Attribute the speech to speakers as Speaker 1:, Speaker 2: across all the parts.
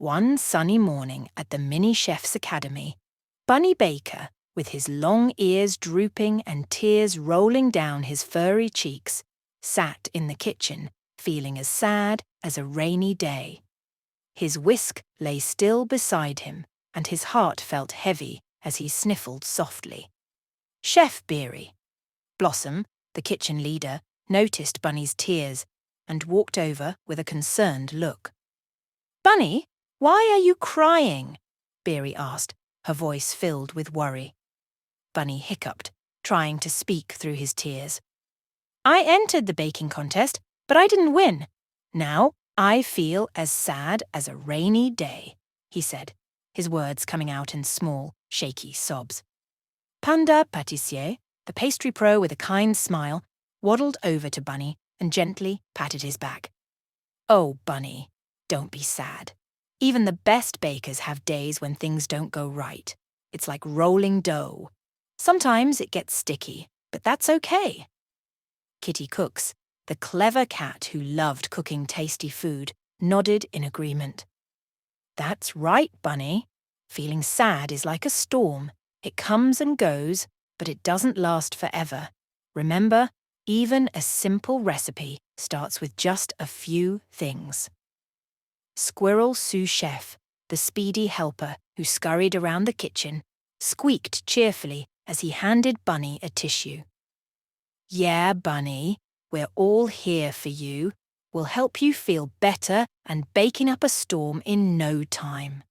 Speaker 1: One sunny morning at the Mini Chef's Academy, Bunny Baker, with his long ears drooping and tears rolling down his furry cheeks, sat in the kitchen, feeling as sad as a rainy day. His whisk lay still beside him, and his heart felt heavy as he sniffled softly. "Chef Beery." Blossom, the kitchen leader, noticed Bunny's tears and walked over with a concerned look. "Bunny, why are you crying?" Beery asked, her voice filled with worry. Bunny hiccuped, trying to speak through his tears. "I entered the baking contest, but I didn't win. Now I feel as sad as a rainy day," he said, his words coming out in small, shaky sobs. Panda Pâtissier, the pastry pro with a kind smile, waddled over to Bunny and gently patted his back. "Oh, Bunny, don't be sad. Even the best bakers have days when things don't go right. It's like rolling dough. Sometimes it gets sticky, but that's okay." Kitty Cooks, the clever cat who loved cooking tasty food, nodded in agreement. "That's right, Bunny. Feeling sad is like a storm. It comes and goes, but it doesn't last forever. Remember, even a simple recipe starts with just a few things." Squirrel Sous Chef, the speedy helper who scurried around the kitchen, squeaked cheerfully as he handed Bunny a tissue. "Yeah, Bunny, we're all here for you. We'll help you feel better and baking up a storm in no time."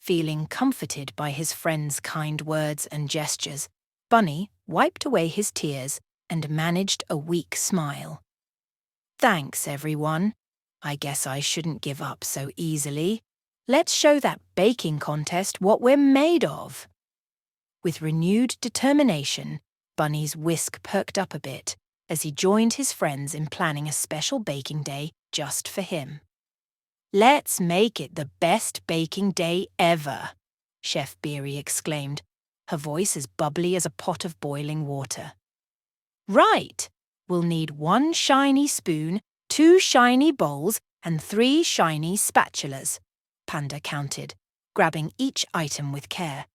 Speaker 1: Feeling comforted by his friend's kind words and gestures, Bunny wiped away his tears and managed a weak smile. "Thanks, everyone. I guess I shouldn't give up so easily. Let's show that baking contest what we're made of." With renewed determination, Bunny's whisk perked up a bit as he joined his friends in planning a special baking day just for him. "Let's make it the best baking day ever," Chef Beery exclaimed, her voice as bubbly as a pot of boiling water. "Right! We'll need 1 shiny spoon, 2 shiny bowls, and 3 shiny spatulas," Panda counted, grabbing each item with care.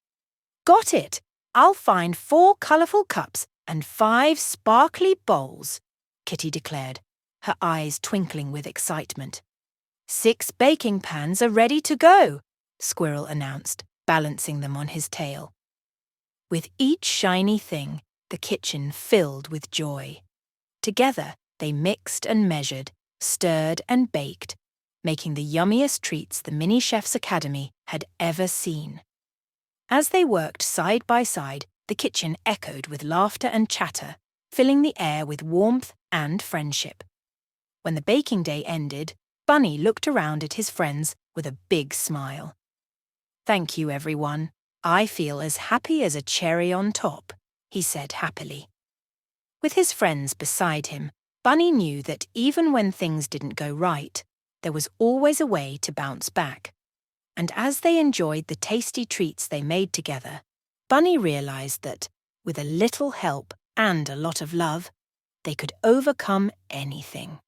Speaker 1: "Got it! I'll find 4 colourful cups and 5 sparkly bowls," Kitty declared, her eyes twinkling with excitement. "6 baking pans are ready to go," Squirrel announced, balancing them on his tail. With each shiny thing, the kitchen filled with joy. Together, they mixed and measured, stirred and baked, making the yummiest treats the Mini Chef's Academy had ever seen. As they worked side by side, the kitchen echoed with laughter and chatter, filling the air with warmth and friendship. When the baking day ended, Bunny looked around at his friends with a big smile. "Thank you, everyone. I feel as happy as a cherry on top," he said happily. With his friends beside him, Bunny knew that even when things didn't go right, there was always a way to bounce back. And as they enjoyed the tasty treats they made together, Bunny realized that, with a little help and a lot of love, they could overcome anything.